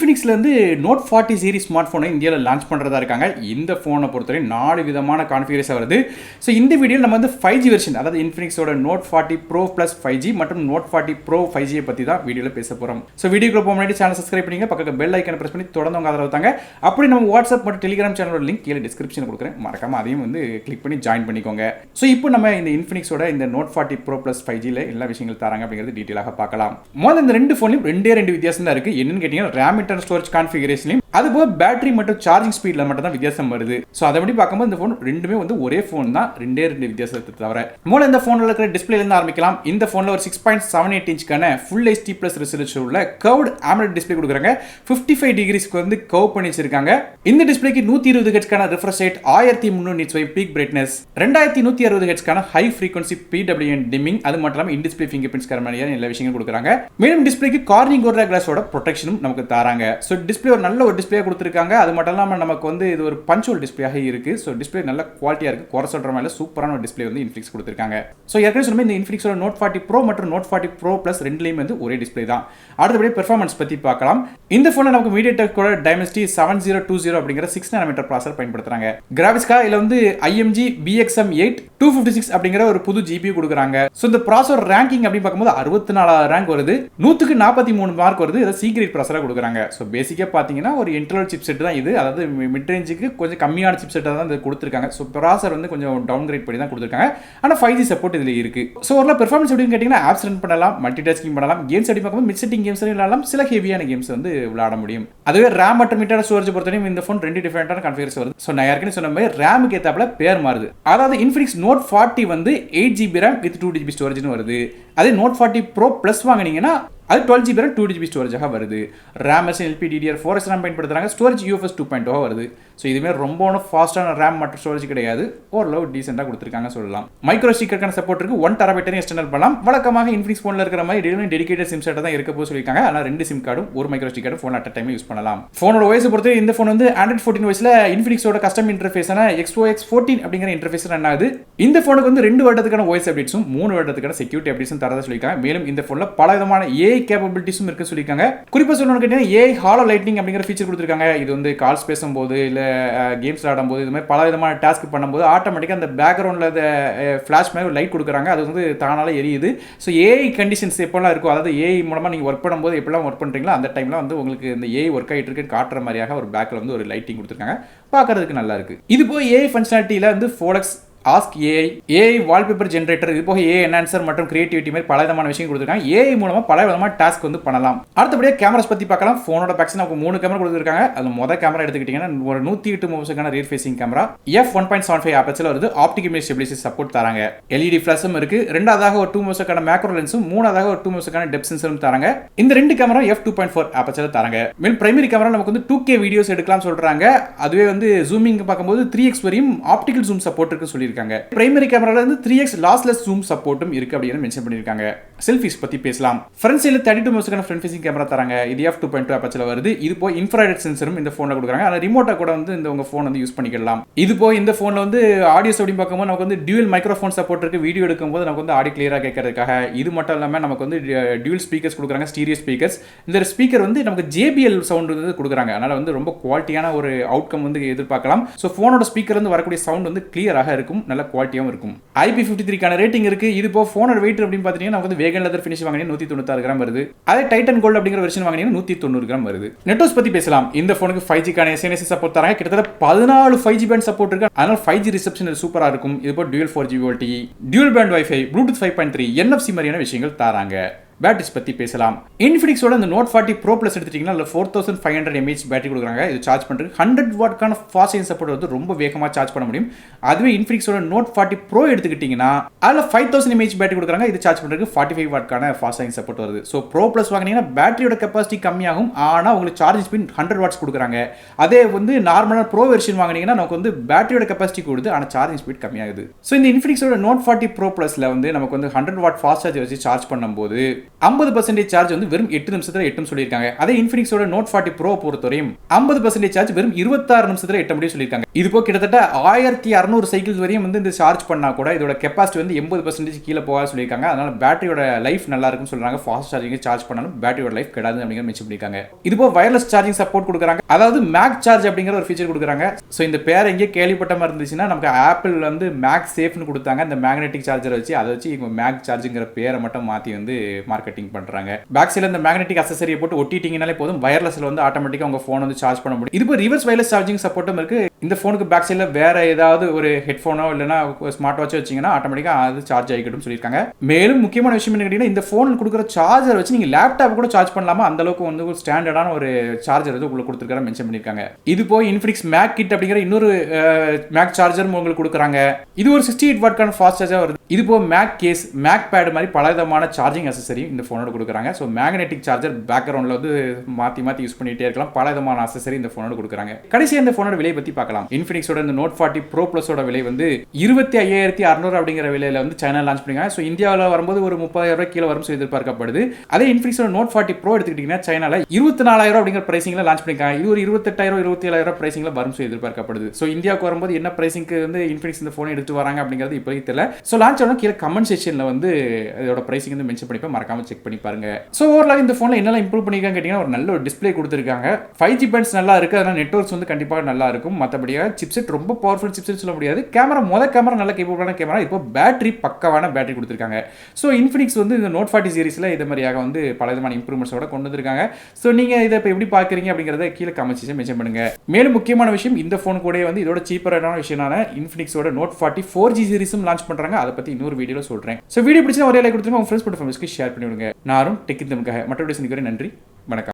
இன்ஃபினிக்ஸ்ல இருந்து note 40 series smart போனை இந்தியாவில் லான்ச் பண்றதா இருக்காங்க. இந்த போனை பொறுத்தவரை 4 விதமான கான்ஃபிகரேஷன் வருது. ஸோ இந்த வீடியோவில் நம்ம வந்து 5G வெர்ஷன், அதாவது இன்ஃபினிக்ஸோட நோட் 40 ப்ரோ பிளஸ் 5G மற்றும் நோட் 40 ப்ரோ 5G பற்றி தான் வீடியோவில் பேச போகிறோம். ஸோ வீடியோக்கு போக முன்னாடி சேனல் சப்ஸ்கிரைப் பண்ணிங்க, பக்கத்தில் பெல் ஐக்கனை பிரஸ் பண்ணி தொடர்ந்து உங்க ஆதரவு தாங்க. அப்படி நம்ம வாட்ஸ்அப் மற்றும் டெலிகிராம் சேனலோட லிங்க் கீழே டிஸ்கிரிப்ஷன் கொடுக்குறேன், மறக்காம அதையும் வந்து கிளிக் பண்ணி ஜாயின் பண்ணிக்கோங்க. ஸோ இப்போ நம்ம இந்த இன்ஃபினிக்ஸோட இந்த நோட் 40 ப்ரோ பிளஸ் 5Gல எல்லா விஷயங்கள் தராங்க அப்படிங்கிறது டீட்டெயிலாக பார்க்கலாம். முதல்ல இந்த ரெண்டு ஃபோன்லையும் ரெண்டு வித்தியாசம் தான் இருக்கு. என்னன்னு கேட்டீங்கன்னா ரேம் இன்டர்னல் ஸ்டோரேஜ் கான்ஃபிகரேஷன்லையும் அதுபோக பேட்டரி மற்றும் சார்ஜிங் ஸ்பீட்ல மட்டும் தான் வித்தியாசம் வருது. ஸோ அதை படி பார்க்கும்போது இந்த ஃபோன் ரெண்டுமே வந்து ஒரே ஃபோன் தான், ரெண்டு வித்தியாசத்தை தவிர. மூலம் இந்த ஃபோனில் இருக்கிற டிஸ்பிளேல இருந்து ஆரம்பிக்கலாம். இந்த ஃபோனில் ஒரு 6.78 இன்ச்க்கான ஃபுல் HD பிளஸ் ரெசல்யூஷன் உள்ள கர்வ்ட் AMOLED டிஸ்பிளே கொடுக்குறாங்க. 55 டிகிரிஸ்க்கு வந்து கர்வ் பண்ணி வச்சிருக்காங்க. இந்த டிஸ்பிளேக்கு 120 ஹெர்ட்ஸ்க்கான refresh rate, 1300 nits peak brightness, 2160 ஹெர்ட்ஸ்க்கான ஹை ஃப்ரீக்வன்சி PWM டிமிங், அது மட்டும் இல்லாமல் இன் டிஸ்பிளே ஃபிங்கர் பிரிண்ட்ஸ் மாதிரியான எல்லா விஷயங்களும் கொடுக்குறாங்க. மேலும் டிஸ்பிளேக்கு கார்னிங் கோரில்லா கிளாஸோட ப்ரொடெக்ஷனும் நமக்கு தராங்க. ஸோ டிஸ்பிளே ஒரு நல்ல ஒரு டிஸ்பிளே கொடுத்துருக்காங்க. அது மட்டும் இல்லாமல் நமக்கு வந்து இது ஒரு பஞ்சுவல் டிஸ்பிளேயாக இருக்கு. ஸோ டிஸ்பிளே நல்ல குவாலிட்டியாக இருக்கு, குறை சொல்ற மாதிரி சூப்பரான ஒரு டிஸ்பிளே வந்து இன்ஃபினிக்ஸ் கொடுத்துருக்காங்க. ஸோ ஏற்கனவே சொன்ன இந்த இன்ஃபினிக்ஸோட நோட் 40 ப்ரோ மற்றும் நோட் 40 ப்ரோ பிளஸ் ரெண்டுலையும் வந்து ஒரே டிஸ்பிளே தான். அடுத்தபடி பெர்ஃபார்மன்ஸ் பற்றி பார்க்கலாம். இந்த ஃபோனில் நமக்கு மீடியாடெக்கோட டைமென்சிட்டி 7020 அப்படிங்கிற 6 நானோமீட்டர் ப்ராசஸர் பயன்படுத்துறாங்க. கிராஃபிக்ஸ்க்காக இதில் வந்து IMG BXM8 256 அப்படிங்கிற ஒரு புது GPU கொடுக்குறாங்க. ஸோ இந்த ப்ராசஸர் ரேங்கிங் அப்படின்னு பார்க்கும்போது 64 ரேங்க் வருது, 100க்கு 43 மார்க் வருது. இதை சி கிரேட் ப்ராசஸராக கொடுக்குறாங்க. ஸோ பேசிக்காக பார்த்தீங்கன்னா ஒரு இன்டர்னல் சிப் செட் தான் இது, அதாவது மிட் ரேஞ்சுக்கு கொஞ்சம் கம்மியான சிப் செட்டாக தான் இது கொடுத்துருக்காங்க. ஸோ ப்ராசஸர் வந்து கொஞ்சம் டவுன் கிரேட் பண்ணி தான் கொடுத்துருக்காங்க. ஆனால் 5G சப்போர்ட் இதில் இருக்கு. ஸோ ஒரு பெர்ஃபார்மன்ஸ் எப்படின்னு கேட்டிங்கன்னா ஆப்ஸ் ரன் பண்ணலாம், மல்டி டாஸ்கிங் பண்ணலாம், கேம்ஸ் அப்படி பார்க்கும்போது மிட் செட்டிங் கேம்ஸ் விளையாடலாம், சில ஹெவியான கேம்ஸ் வந்து விளையாட முடியும். அதுவே ரேம் மற்றும் இன்டர்னல் ஸ்டோரேஜ் பொறுத்தவரையும் இந்த ஃபோன் ரெண்டு டிஃபரெண்டான கான்ஃபிகரேஷன் வருது. ஸோ நான் ஏற்கனவே சொன்ன மாதிரி ரேமுக்கு ஏற்றாப்புல பேர் மாறுது. அதாவது இன்ஃபினிக்ஸ் நோட் 40 வந்து 8GB ரேம் வித் 2GB ஸ்டோரேஜ்னு வருது. அதே நோட் 40 ப்ரோ பிளஸ் வாங்கினீங்கன்னா அது 12GB ரேம் 2GB ஸ்டோரேஜாக வருது. ரேம் LPDDR4 ரேம் பயன்படுத்துறாங்க. ஸ்டோரேஜ் UFS 2.0 வருது. ஸோ இதுவே ரொம்ப ஒன்றும் ஃபாஸ்ட்டான ரேம் மற்றும் ஸ்டோரேஜ் கிடையாது, ஓரளவு டீசெண்டாக கொடுத்துருக்காங்க சொல்லலாம். மைக்ரோ ஸ்டிக்கருக்கான சப்போர்ட் இருக்கு, 1 TB எக்ஸ்டர்னல் பண்ணலாம். வழக்கமாக இன்ஃபினிக்ஸ் ஃபோனில் இருக்கிற மாதிரி டெடிகேட்டட் சிம் செட்டை தான் இருக்க போது சொல்லியிருக்காங்க. ஆனால் 2 சிம் கார்டும் ஒரு மைக்ரோ ஸ்டிக்கரும் ஃபோன் அட் டைம் யூஸ் பண்ணலாம். ஃபோனோட வயசை பொறுத்து இந்த ஃபோன் வந்து Android 14 வயசில் இன்ஃபினிக்ஸோட கஸ்டம் இன்டர்ஃபேஸான XOX 14 அப்படிங்கிற இன்டர்ஃபேஸ் ரன் ஆகுது. இந்த ஃபோனுக்கு வந்து 2 வருடத்துக்கான வாய்ஸ் அப்டேட்ஸும் 3 வருடத்துக்கான செக்யூரிட்டி அப்டேட்ஸும் தரதா சொல்லியிருக்காங்க. மேலும் இந்த ஃபோனில் பல விதமான AI கேப்பபிலிட்டிஸும் இருக்கு சொல்லியிருக்காங்க. குறிப்பாக சொல்லணும்னு கேட்டீங்கன்னா AI ஹாலோ லைட்னிங் அப்படிங்கிற ஃபீச்சர் கொடுத்துருக்காங்க. இது வந்து கால்ஸ் பேசும்போது இல்லை கேம்ஸ் ஆடும்போது இது மாதிரி பல விதமான டாஸ்க் பண்ணும்போது ஆட்டோமேட்டிக்காக அந்த பேக்ரவுண்டில் ஃப்ளாஷ் மாதிரி லைட் கொடுக்குறாங்க. அது வந்து தானால எரியுது. ஸோ AI கண்டிஷன்ஸ் எப்போல்லாம் இருக்கும், அதாவது AI மூலமாக நீங்கள் ஒர்க் பண்ணும்போது எப்படிலாம் ஒர்க் பண்ணுறீங்களோ அந்த டைமில் வந்து உங்களுக்கு இந்த AI ஒர்க் ஆகிட்டு இருக்குன்னு காட்டுற மாதிரியாக ஒரு பேக்கில் வந்து ஒரு லைட்டிங் கொடுத்துருக்காங்க. பார்க்கறதுக்கு நல்லா இருக்கு. இது போய் AI ஃபங்க்ஷனாலிட்டியில் வந்து 4x Ask AI wallpaper generator, இது போக AI என்ஹான்சர் மற்றும் கிரியேட்டிவிட்டி மாதிரி பல விதமான விஷயம் கொடுத்துருக்காங்க. AI மூலமா பல விதமான டாஸ்க் வந்து பண்ணலாம். அடுத்தபடியாக கேமராஸ் பற்றி பார்க்கலாம். ஃபோனோட பேக்ஸ் நமக்கு 3 கேமரா கொடுத்துருக்காங்க. அது மொதல் கேமரா எடுத்துக்கிட்டிங்கன்னா ஒரு 108 மெகாபிக்சலுக்கான rear facing camera, f1.75 aperture வருது, ஆப்டிக் இமேஜ் ஸ்டெபிலைசேஷன் சப்போர்ட் தராங்க. LED ஃபிளாஷும் இருக்கு. ரெண்டாவதாக ஒரு 2 மெகாபிக்சலுக்கான மேக்ரோ லென்ஸும், மூணாவதாக ஒரு 2 மெகாபிக்சலுக்கான டெப்த் சென்சரும் தராங்க. இந்த 2 கேமரா f2.4 ஆப்பர்ச்சர் தராங்க. மேலும் பிரைமரி கேமரா நமக்கு வந்து 2K வீடியோஸ் எடுக்கலாம் சொல்றாங்க. அதுவே வந்து ஜூமிங் பார்க்கும்போது 3x வரையும் ஆப்டிகல் ஜூம் சப்போர்ட் இருக்கு சொல்லியிருக்காங்க. பிரைமரி கேமரால இருந்து 3x லாஸ்லெஸ் ஜூம் சப்போர்ட்டும் இருக்கு அப்படின்னு மென்ஷன் பண்ணிருக்காங்க. செல்ஃபிஸ் பத்தி பேசலாம். ஃப்ரண்ட் சைடுல 32 மெகாபிக்சலுக்கான ஃப்ரண்ட் ஃபேசிங் கேமரா தராங்க. இது f2.2 ஆப்பர்ச்சர்ல வருது. இது போய் இன்ஃப்ராரெட் சென்சரும் இந்த போன்ல கொடுக்குறாங்க. ஆனா ரிமோட்டா கூட வந்து இந்த உங்க போன் வந்து யூஸ் பண்ணிக்கலாம். இது போய் இந்த போன்ல வந்து ஆடியோ அப்படி பார்க்கும்போது நமக்கு வந்து டியூவல் மைக்ரோஃபோன் சப்போர்ட் இருக்கு. வீடியோ எடுக்கும்போது நமக்கு வந்து ஆடியோ கிளியரா கேட்கறதுக்காக. இது மட்டும் இல்லாம நமக்கு வந்து டியூவல் ஸ்பீக்கர்ஸ் கொடுக்குறாங்க, ஸ்டீரியோ ஸ்பீக்கர்ஸ். இந்த ஸ்பீக்கர் வந்து நமக்கு JBL சவுண்ட் வந்து கொடுக்குறாங்க. அதனால வந்து ரொம்ப குவாலிட்டியான ஒரு அவுட்கம் வந்து எதிர்பார்க்கலாம். ஸோ போனோட ஸ்பீக்கர் வந்து வரக்கூடிய சவுண்ட் வந்து கிளியராக இருக்கும், நல்ல குவாலிட்டியாகவும் இருக்கும். IP53 ரேட்டிங் இருக்கு. இது போ போனோட வெயிட் அப்படின்னு பார்த்தீங்கன்னா நமக்கு வந்து வேகன் லெதர் ஃபினிஷ் வாங்கினீங்க 196 கிராம் வருது. அதே டைட்டன் கோல்ட் அப்படிங்கிற வெர்ஷன் வாங்கினீங்க 190 கிராம் வருது. நெட்வொர்க்ஸ் பத்தி பேசலாம். இந்த போனுக்கு 5G SNS சப்போர்ட் தராங்க. கிட்டத்தட்ட 14 5G பேண்ட் சப்போர்ட் இருக்கு. அதனால 5G ரிசெப்ஷன் சூப்பரா இருக்கும். இது போ dual 4G VoLTE, dual band Wi-Fi, Bluetooth 5.3, NFC மாதிரியான விஷயங்கள் தராங்க. பேட்டரிஸ் பற்றி பேசலாம். இன்ஃபினிக்ஸோட இந்த நோட் 40 ப்ரோ பிளஸ் எடுத்துட்டீங்கன்னா அதில் 4500 mAh பேட்டரி கொடுக்குறாங்க. இது சார்ஜ் பண்ணுறது 100 வாட்க்கான ஃபாஸ்ட் சார்ஜிங் சப்போர்ட் வந்து ரொம்ப வேகமாக சார்ஜ் பண்ண முடியும். அதுவே இன்ஃபினிக்ஸோட நோட் 40 ப்ரோ எடுத்துக்கிட்டிங்கன்னா அதில் 5000 mAh பேட்டரி கொடுக்குறாங்க. இது சார்ஜ் பண்ணுறதுக்கு 45 வாட்க்கான ஃபாஸ்ட் சார்ஜிங் சப்போர்ட் வருது. ஸோ ப்ரோ ப்ளஸ் வாங்கினீங்கன்னா பேட்டரியோட கெப்பாசிட்டி கம்மியாகும், ஆனால் உங்களுக்கு சார்ஜிங் ஸ்பீட் 100 வாட்ஸ் கொடுக்குறாங்க. அதே வந்து நார்மலான ப்ரோ வெர்ஷன் வாங்கினீங்கன்னா நமக்கு வந்து பேட்டரியோட கெப்பாசிட்டி கொடுத்து ஆனால் சார்ஜிங் ஸ்பீட் கம்மியாகுது. ஸோ இந்த இன்ஃபினிக்ஸோட நோட் 40 ப்ரோ பிளஸில் வந்து நமக்கு வந்து 100 வாட் ஃபாஸ்ட் சார்ஜ் வச்சு சார்ஜ் பண்ணும்போது 50% சார்ஜ் வந்து வெறும் 8 நிமிஷத்துல எட்டும் சொல்லியிருக்காங்க. அதே இன்ஃபினிக்ஸோட நோட் 40 ப்ரோ பொறுத்தவரையும் 50% சார்ஜ் வெறும் 26 நிமிஷத்துல எட்ட முடியும் சொல்லியிருக்காங்க. இது போக கிட்டத்தட்ட 1600 சைக்கிள்ஸ் வரையும் வந்து இந்த சார்ஜ் பண்ணா கூட இதோட கெப்பாசிட்டி வந்து 80% கீழே போகாது சொல்லியிருக்காங்க. அதனால பேட்டரியோட லைஃப் நல்லா இருக்கும்னு சொல்றாங்க. ஃபாஸ்ட் சார்ஜிங் சார்ஜ் பண்ணாலும் பேட்டரியோட லைஃப் கெடாது அப்படிங்கிற மென்ஷன் பண்ணிருக்காங்க. இது போக வயர்லெஸ் சார்ஜிங் சப்போர்ட் கொடுக்குறாங்க. அதாவது Magcharge அப்படிங்கிற ஒரு ஃபீச்சர் கொடுக்குறாங்க. ஸோ இந்த பேர் எங்கேயே கேள்விப்பட்ட மாதிரி இருந்துச்சுன்னா நமக்கு ஆப்பிள் வந்து Magsafe கொடுத்தாங்க. இந்த மேக்னெட்டிக் சார்ஜர் வச்சு அதை வச்சு இவங்க Magchargeங்கிற பேரை மட்டும் மாற்றி வந்து மார்க்கெட்டிங் பண்ணுறாங்க. பேக் சைடில் இந்த மேக்னெட்டிக் அசசரியை போட்டு ஒட்டிட்டீங்கனாலே போதும், வயர்லெஸ்ல வந்து ஆட்டோமேட்டிக்காக உங்கள் ஃபோன் வந்து சார்ஜ் பண்ண முடியும். இது போக ரிவர்ஸ் வயர்லெஸ் சார்ஜிங் சப்போர்ட்டும் இருக்கு. இந்த ஃபோனுக்கு பேக் சைடில் வேற ஏதாவது ஒரு ஹெட்ஃபோனோ இல்லைனா ஸ்மார்ட் வாட்சோ வச்சிங்கன்னா ஆட்டோமேட்டிக்காக அது சார்ஜ் ஆகிக்கிடும் சொல்லியிருக்காங்க. மேலும் முக்கியமான விஷயம் என்ன கேட்டீங்கன்னா, இந்த ஃபோன் கொடுக்குற சார்ஜர் வச்சு நீங்கள் லேப்டாப் கூட சார்ஜ் பண்ணலாமா, அந்த அளவுக்கு வந்து ஒரு ஸ்டாண்டர்டான ஒரு சார்ஜர் வந்து உங்களுக்கு கொடுத்துருக்காரு மென்ஷன் பண்ணியிருக்காங்க. இது போய் Infinix Mac Kit அப்படிங்கிற இன்னொரு Magcharge உங்களுக்கு கொடுக்குறாங்க. இது ஒரு 68 வாட்கான ஃபாஸ்ட் சார்ஜர் வருது. இது போக Magcase, Magpad மாதிரி பல விதமான சார்ஜிங் அசசரி இந்த ஃபோனோட கொடுக்குறாங்க. ஸோ மேக்னெட்டிக் சார்ஜர் பேக்ரவுண்டில் வந்து மாற்றி மாற்றி யூஸ் பண்ணிட்டே இருக்கலாம். பல விதமான அசசரி இந்த ஃபோனோட கொடுக்குறாங்க. கடைசியாக இந்த ஃபோனோட விலை பற்றி பார்க்கலாம். இன்ஃபினிக்ஸோட இந்த நோட் 40 ப்ரோ ப்ளஸோட விலை வந்து 25,600 அப்படிங்கிற விலையில வந்து சைனா லான்ச் பண்ணிருக்காங்க. ஸோ இந்தியாவில் வரும்போது ஒரு 30,000 கீழே வரும் எதிர்பார்க்கப்படுது. அதே இன்ஃபினிக்ஸோட நோட் 40 ப்ரோ எடுத்துக்கிட்டீங்கன்னா சைனால 24,000 அப்படிங்கிற பிரைசிங்ல லான்ச் பண்ணிருக்காங்க. இது ஒரு 28,000 27,000 பிரைசிங்ல வரும் எதிர்பார்க்கப்படுது. ஸோ இந்தியாவுக்கு வரும்போது என்ன பிரைசிங்க்கு வந்து இன்ஃபினிக்ஸ் இந்த ஃபோன் எடுத்து வராங்க அப்படிங்கிறது இப்போதைக்கு தெரியல. ஸோ லான்ச் ஆன கீழே கமெண்ட் செக்ஷன்ல வந்து இதோட பிரைசிங் வந்து மென்ஷன் பண்ணிப்பேன், மறக்காம செக் பண்ணி பாருங்க. ஸோ ஓவரால் இந்த ஃபோன்ல என்னெல்லாம் இம்ப்ரூவ் பண்ணிருக்காங்க கேட்டீங்கன்னா, ஒரு நல்ல ஒரு டிஸ்பிளே கொடுத்துருக்காங்க. 5G பேண்ட்ஸ் நல்லா இருக்கு, அதனால நெட்வொர்க்ஸ் வந்து கண்டிப்பாக நல்லா இருக்கும். மற்றபடியாக சிப்செட் ரொம்ப பவர்ஃபுல் சிப்செட் சொல்ல முடியாது. கேமரா கேமரா நல்ல கேப்பபிளான கேமரா. இப்போ பேட்டரி பக்கவான பேட்டரி கொடுத்துருக்காங்க. ஸோ இன்ஃபினிக்ஸ் வந்து இந்த நோட் 40 சீரிஸ்ல இது மாதிரியாக வந்து பல விதமான இம்ப்ரூவ்மெண்ட்ஸோட கொண்டு வந்திருக்காங்க. ஸோ நீங்க இதை இப்போ எப்படி பார்க்குறீங்க அப்படிங்கிறத கீழே கமெண்ட் செக்ஷன் மென்ஷன் பண்ணுங்க. மேலும் முக்கியமான விஷயம், இந்த ஃபோன் கூட வந்து இதோட சீப்பரான விஷயமான இன்ஃபினிக்ஸோட நோட் 40 4G சீரிஸும் லான்ச் பண்றாங்க. அதை பத்தி இன்னொரு வீடியோல சொல்றேன். ஸோ வீடியோ பிடிச்சா ஒரே லைக் கொடுத்துருங்க, உங்க ஃப்ரெண்ட்ஸ் மற்றும் ஃபேமிலிக்கு ஷேர் பண்ணி விடுங்க. நானும் டெக் தமிழுக்காக மற்றபடி சந்திக்கிறேன். நன்றி, வணக்கம்.